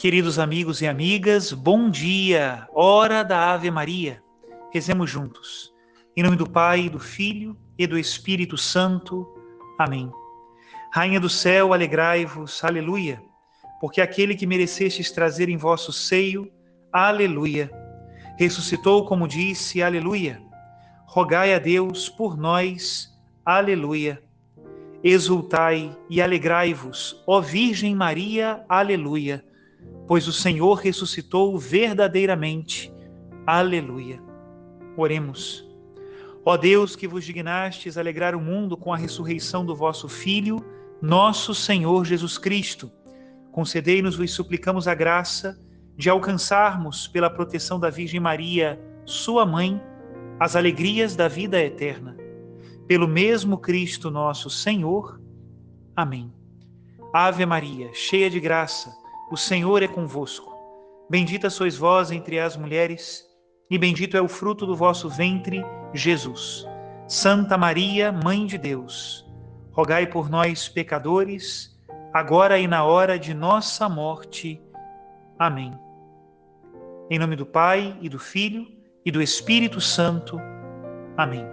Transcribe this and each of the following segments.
Queridos amigos e amigas, bom dia, hora da Ave Maria. Rezemos juntos. Em nome do Pai, do Filho e do Espírito Santo. Amém. Rainha do céu, alegrai-vos, aleluia, porque aquele que merecestes trazer em vosso seio, aleluia, ressuscitou como disse, aleluia. Rogai a Deus por nós, aleluia. Exultai e alegrai-vos, ó Virgem Maria, aleluia, pois o Senhor ressuscitou verdadeiramente. Aleluia. Oremos. Ó Deus, que vos dignastes alegrar o mundo com a ressurreição do vosso Filho, nosso Senhor Jesus Cristo, concedei-nos, vos suplicamos, a graça de alcançarmos, pela proteção da Virgem Maria, sua mãe, as alegrias da vida eterna. Pelo mesmo Cristo nosso Senhor. Amém. Ave Maria, cheia de graça, o Senhor é convosco. Bendita sois vós entre as mulheres, e bendito é o fruto do vosso ventre, Jesus. Santa Maria, Mãe de Deus, rogai por nós, pecadores, agora e na hora de nossa morte. Amém. Em nome do Pai, e do Filho, e do Espírito Santo. Amém.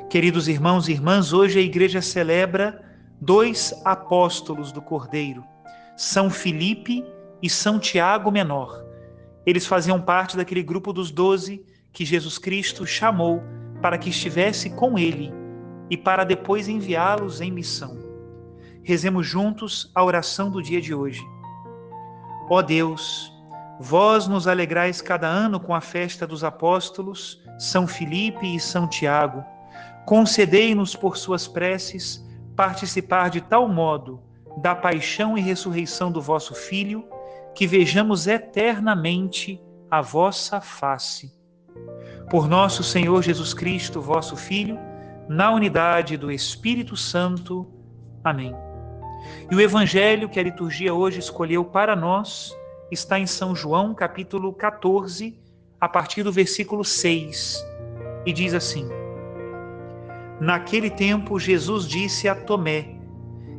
Queridos irmãos e irmãs, hoje a Igreja celebra dois apóstolos do Cordeiro, São Filipe e São Tiago Menor. Eles faziam parte daquele grupo dos 12 que Jesus Cristo chamou para que estivesse com ele e para depois enviá-los em missão. Rezemos juntos a oração do dia de hoje. Ó Deus, vós nos alegrais cada ano com a festa dos apóstolos, São Filipe e São Tiago. Concedei-nos por suas preces participar de tal modo da paixão e ressurreição do vosso Filho, que vejamos eternamente a vossa face. Por nosso Senhor Jesus Cristo, vosso Filho, na unidade do Espírito Santo. Amém. E o Evangelho que a liturgia hoje escolheu para nós está em São João, capítulo 14, a partir do versículo 6, e diz assim: Naquele tempo, Jesus disse a Tomé: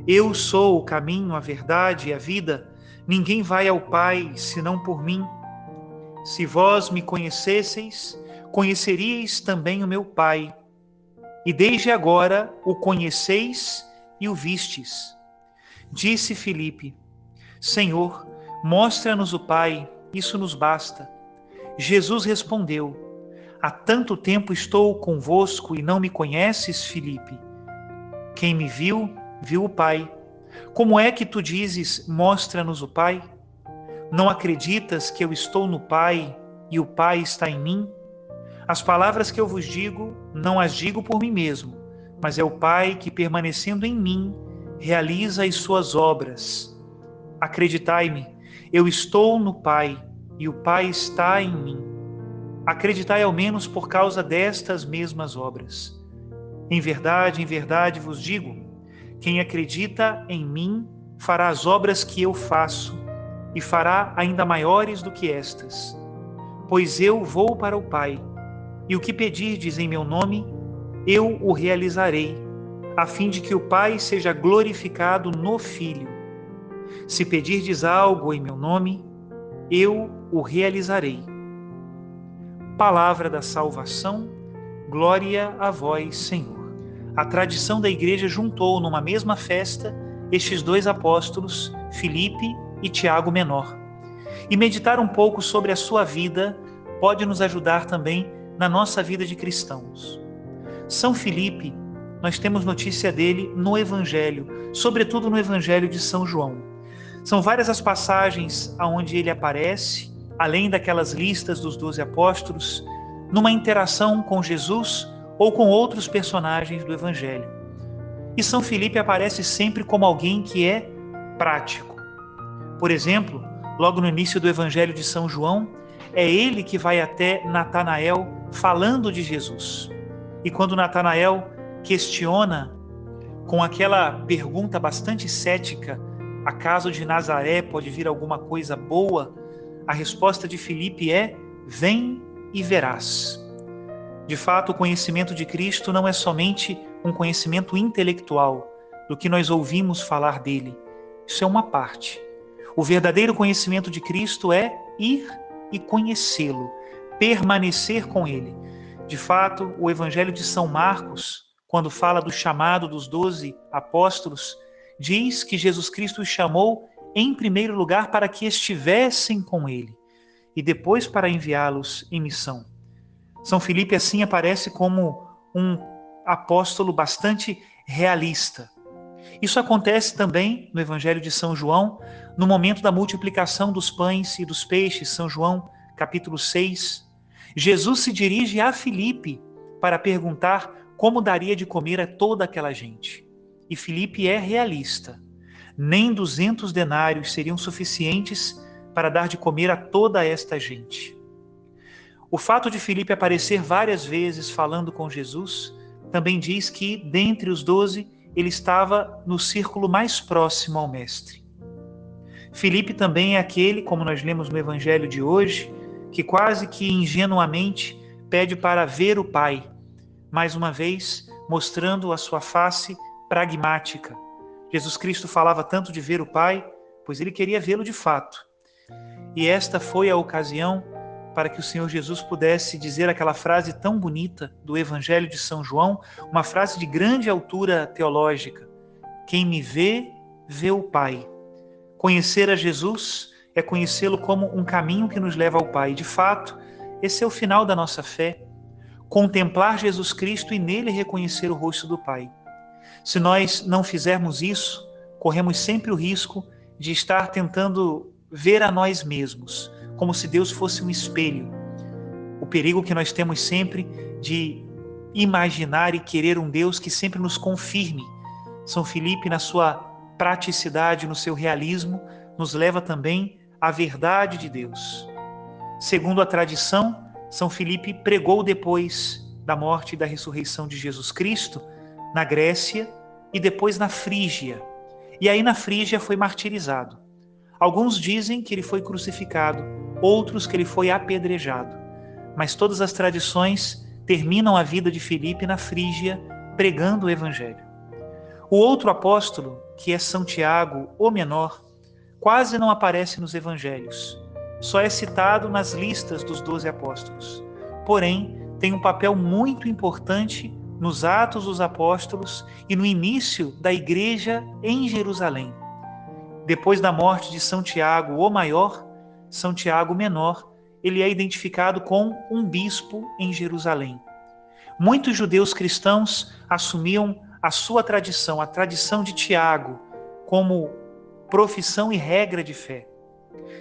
Eu sou o caminho, a verdade e a vida. Ninguém vai ao Pai senão por mim. Se vós me conhecesseis, conheceríeis também o meu Pai. E desde agora o conheceis e o vistes. Disse Filipe: Senhor, mostra-nos o Pai, isso nos basta. Jesus respondeu: Há tanto tempo estou convosco e não me conheces, Filipe? Quem me viu, viu o Pai. Como é que tu dizes, mostra-nos o Pai? Não acreditas que eu estou no Pai e o Pai está em mim? As palavras que eu vos digo, não as digo por mim mesmo, mas é o Pai que, permanecendo em mim, realiza as suas obras. Acreditai-me, eu estou no Pai e o Pai está em mim. Acreditai ao menos por causa destas mesmas obras. Em verdade vos digo, quem acredita em mim fará as obras que eu faço e fará ainda maiores do que estas. Pois eu vou para o Pai, e o que pedirdes em meu nome, eu o realizarei, a fim de que o Pai seja glorificado no Filho. Se pedirdes algo em meu nome, eu o realizarei. Palavra da salvação, glória a vós, Senhor. A tradição da Igreja juntou numa mesma festa estes dois apóstolos, Filipe e Tiago Menor. E meditar um pouco sobre a sua vida pode nos ajudar também na nossa vida de cristãos. São Filipe, nós temos notícia dele no Evangelho, sobretudo no Evangelho de São João. São várias as passagens onde ele aparece, além daquelas listas dos 12 apóstolos, numa interação com Jesus ou com outros personagens do Evangelho. E São Filipe aparece sempre como alguém que é prático. Por exemplo, logo no início do Evangelho de São João, é ele que vai até Natanael falando de Jesus. E quando Natanael questiona com aquela pergunta bastante cética, acaso de Nazaré pode vir alguma coisa boa? A resposta de Filipe é: vem e verás. De fato, o conhecimento de Cristo não é somente um conhecimento intelectual do que nós ouvimos falar dele. Isso é uma parte. O verdadeiro conhecimento de Cristo é ir e conhecê-lo, permanecer com ele. De fato, o Evangelho de São Marcos, quando fala do chamado dos 12 apóstolos, diz que Jesus Cristo os chamou em primeiro lugar para que estivessem com ele e depois para enviá-los em missão. São Filipe assim aparece como um apóstolo bastante realista. Isso acontece também no Evangelho de São João, no momento da multiplicação dos pães e dos peixes, São João, capítulo 6. Jesus se dirige a Filipe para perguntar como daria de comer a toda aquela gente. E Filipe é realista. Nem 200 denários seriam suficientes para dar de comer a toda esta gente. O fato de Filipe aparecer várias vezes falando com Jesus também diz que, dentre os 12, ele estava no círculo mais próximo ao Mestre. Filipe também é aquele, como nós lemos no Evangelho de hoje, que quase que ingenuamente pede para ver o Pai, mais uma vez mostrando a sua face pragmática. Jesus Cristo falava tanto de ver o Pai, pois ele queria vê-lo de fato. E esta foi a ocasião para que o Senhor Jesus pudesse dizer aquela frase tão bonita do Evangelho de São João, uma frase de grande altura teológica: quem me vê, vê o Pai. Conhecer a Jesus é conhecê-lo como um caminho que nos leva ao Pai. De fato, esse é o final da nossa fé. Contemplar Jesus Cristo e nele reconhecer o rosto do Pai. Se nós não fizermos isso, corremos sempre o risco de estar tentando ver a nós mesmos, como se Deus fosse um espelho. O perigo que nós temos sempre de imaginar e querer um Deus que sempre nos confirme. São Filipe, na sua praticidade, no seu realismo, nos leva também à verdade de Deus. Segundo a tradição, São Filipe pregou depois da morte e da ressurreição de Jesus Cristo na Grécia e depois na Frígia. E aí na Frígia foi martirizado. Alguns dizem que ele foi crucificado, outros que ele foi apedrejado. Mas todas as tradições terminam a vida de Filipe na Frígia, pregando o Evangelho. O outro apóstolo, que é São Tiago, o menor, quase não aparece nos Evangelhos. Só é citado nas listas dos 12 apóstolos. Porém, tem um papel muito importante nos Atos dos Apóstolos e no início da igreja em Jerusalém. Depois da morte de São Tiago, o maior, São Tiago, o menor, ele é identificado com um bispo em Jerusalém. Muitos judeus cristãos assumiam a sua tradição, a tradição de Tiago, como profissão e regra de fé.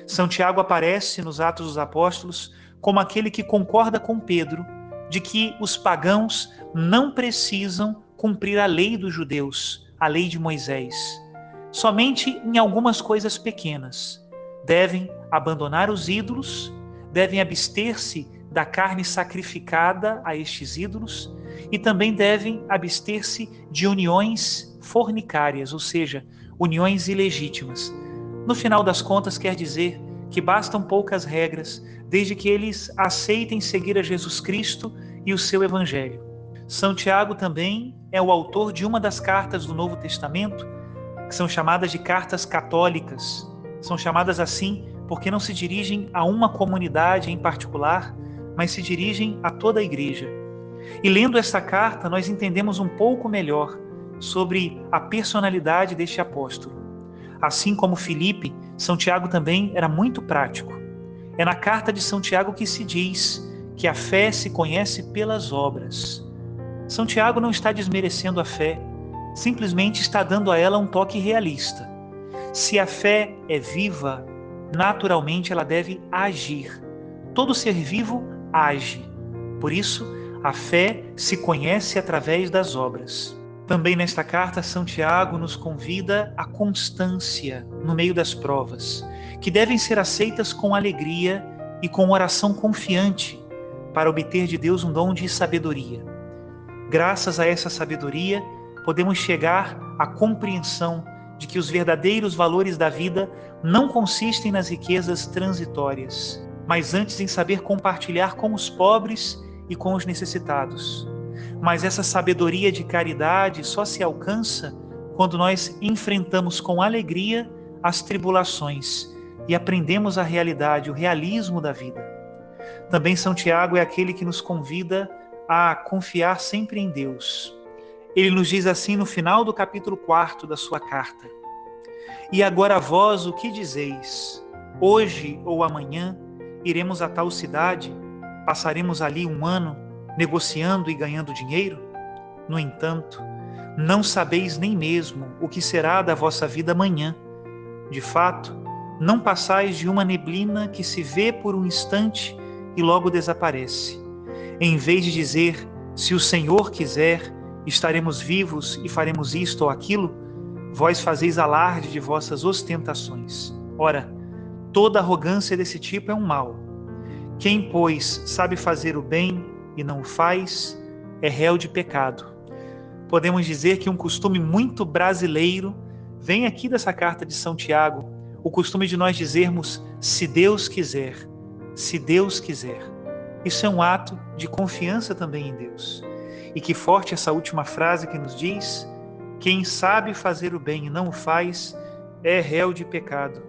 São Tiago aparece nos Atos dos Apóstolos como aquele que concorda com Pedro de que os pagãos não precisam cumprir a lei dos judeus, a lei de Moisés. Somente em algumas coisas pequenas. Devem abandonar os ídolos, devem abster-se da carne sacrificada a estes ídolos e também devem abster-se de uniões fornicárias, ou seja, uniões ilegítimas. No final das contas, quer dizer que bastam poucas regras, desde que eles aceitem seguir a Jesus Cristo e o seu Evangelho. São Tiago também é o autor de uma das cartas do Novo Testamento, que são chamadas de cartas católicas. São chamadas assim porque não se dirigem a uma comunidade em particular, mas se dirigem a toda a igreja. E lendo esta carta, nós entendemos um pouco melhor sobre a personalidade deste apóstolo. Assim como Filipe, São Tiago também era muito prático. É na carta de São Tiago que se diz que a fé se conhece pelas obras. São Tiago não está desmerecendo a fé, simplesmente está dando a ela um toque realista. Se a fé é viva, naturalmente ela deve agir. Todo ser vivo age. Por isso, a fé se conhece através das obras. Também nesta carta, São Tiago nos convida à constância no meio das provas, que devem ser aceitas com alegria e com oração confiante, para obter de Deus um dom de sabedoria. Graças a essa sabedoria, podemos chegar à compreensão de que os verdadeiros valores da vida não consistem nas riquezas transitórias, mas antes em saber compartilhar com os pobres e com os necessitados. Mas essa sabedoria de caridade só se alcança quando nós enfrentamos com alegria as tribulações e aprendemos a realidade, o realismo da vida. Também São Tiago é aquele que nos convida a confiar sempre em Deus. Ele nos diz assim no final do capítulo 4 da sua carta: E agora vós o que dizeis? Hoje ou amanhã iremos a tal cidade? Passaremos ali um ano negociando e ganhando dinheiro? No entanto, não sabeis nem mesmo o que será da vossa vida amanhã. De fato, não passais de uma neblina que se vê por um instante e logo desaparece. Em vez de dizer, se o Senhor quiser, estaremos vivos e faremos isto ou aquilo, vós fazeis alarde de vossas ostentações. Ora, toda arrogância desse tipo é um mal. Quem, pois, sabe fazer o bem e não o faz, é réu de pecado. Podemos dizer que um costume muito brasileiro vem aqui dessa carta de São Tiago, o costume de nós dizermos, se Deus quiser, se Deus quiser. Isso é um ato de confiança também em Deus. E que forte essa última frase que nos diz, quem sabe fazer o bem e não o faz, é réu de pecado.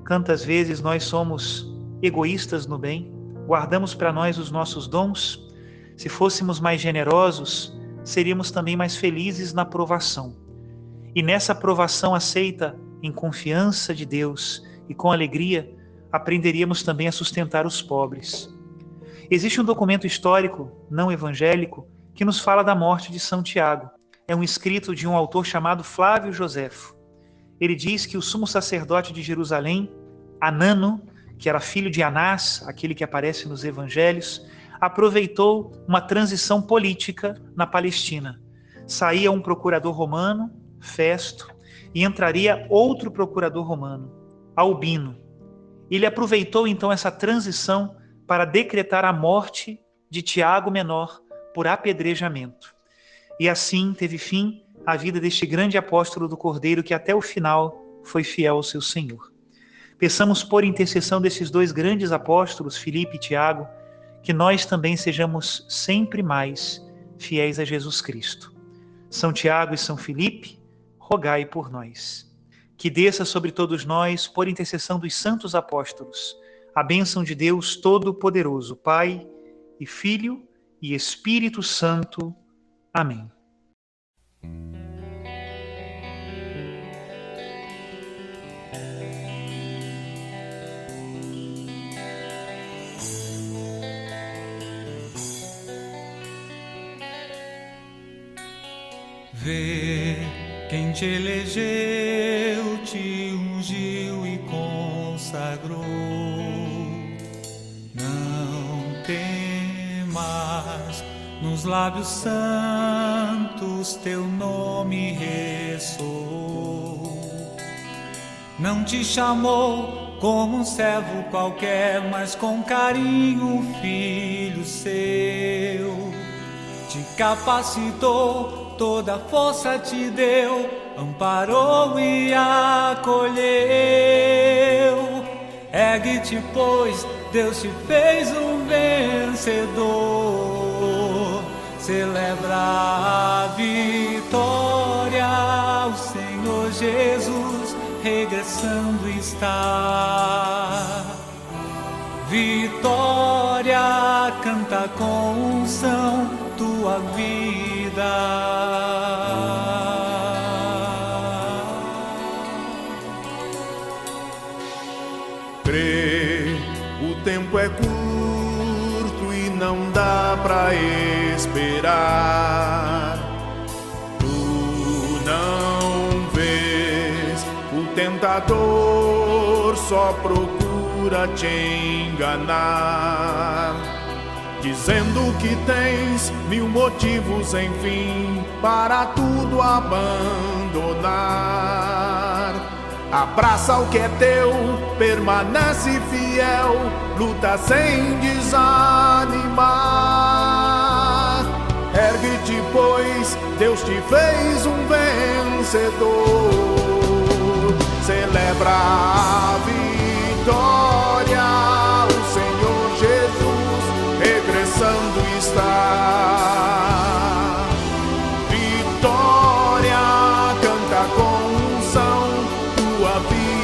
Quantas vezes nós somos egoístas no bem, guardamos para nós os nossos dons? Se fôssemos mais generosos, seríamos também mais felizes na provação. E nessa provação aceita em confiança de Deus e com alegria, aprenderíamos também a sustentar os pobres. Existe um documento histórico, não evangélico, que nos fala da morte de São Tiago. É um escrito de um autor chamado Flávio Joséfo. Ele diz que o sumo sacerdote de Jerusalém, Anano, que era filho de Anás, aquele que aparece nos evangelhos, aproveitou uma transição política na Palestina. Saía um procurador romano, Festo, e entraria outro procurador romano, Albino. Ele aproveitou então essa transição para decretar a morte de Tiago Menor por apedrejamento. E assim teve fim a vida deste grande apóstolo do Cordeiro que até o final foi fiel ao seu Senhor. Peçamos por intercessão desses dois grandes apóstolos, Filipe e Tiago, que nós também sejamos sempre mais fiéis a Jesus Cristo. São Tiago e São Filipe, rogai por nós. Que desça sobre todos nós, por intercessão dos santos apóstolos, a bênção de Deus Todo-Poderoso, Pai e Filho e Espírito Santo. Amém. Vê quem te elegeu, te ungiu e consagrou. Não temas, nos lábios santos teu nome ressoou. Não te chamou como um servo qualquer, mas com carinho filho seu. Te capacitou, toda a força te deu, amparou e acolheu. Ergue-te, pois Deus te fez um vencedor. Celebra a vitória, o Senhor Jesus regressando está. Vitória, canta com unção tua vida. Crê, o tempo é curto e não dá pra esperar. Tu não vês, o tentador só procura te enganar, dizendo que tens 1000 motivos, enfim, para tudo abandonar. Abraça o que é teu, permanece fiel, luta sem desanimar. Ergue-te, pois Deus te fez um vencedor. Celebra a vitória, o Senhor Jesus regressando está. Vitória, canta com unção tua vida.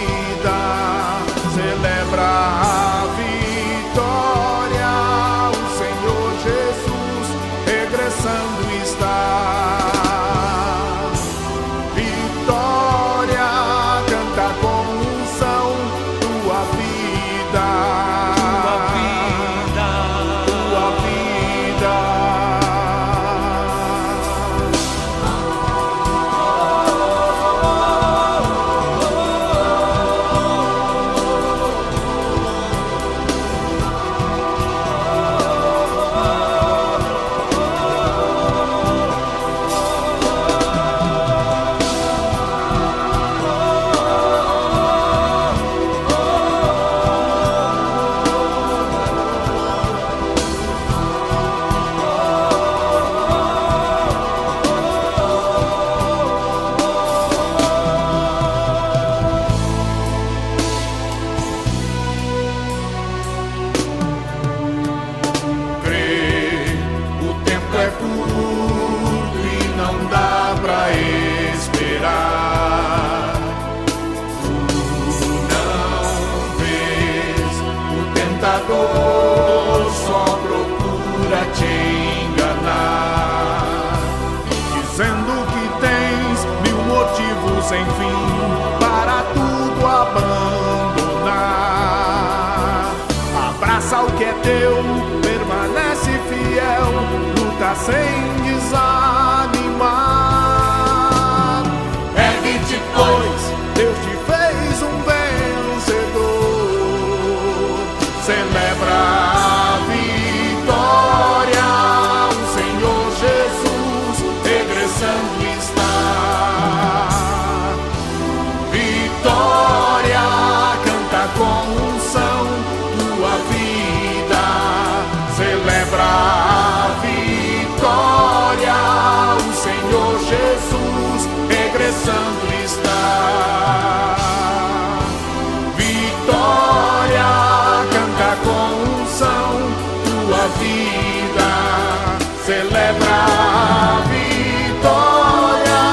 pecador só procura te enganar, dizendo que tens 1000 motivos sem fim para tudo abandonar. Abraça o que é teu, permanece fiel, luta sem desanimar. Ergue-te, pois, Deus te fez um vencedor. Celebra a vitória, o Senhor Jesus regressando está. Vitória, canta com unção tua vida. Celebra a vitória, o Senhor Jesus regressando está. Vitória, canta com unção tua vida. Celebra a vitória,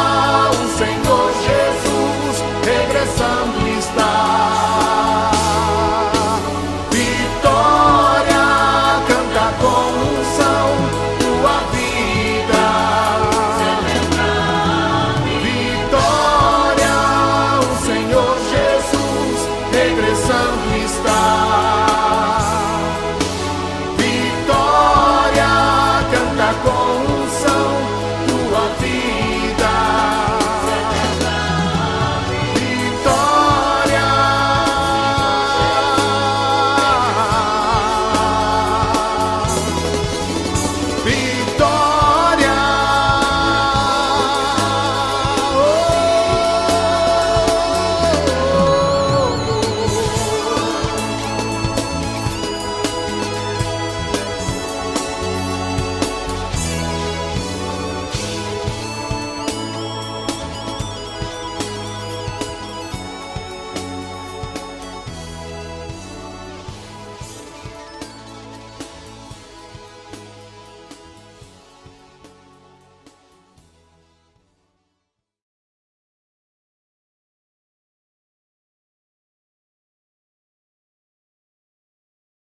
o Senhor Jesus regressando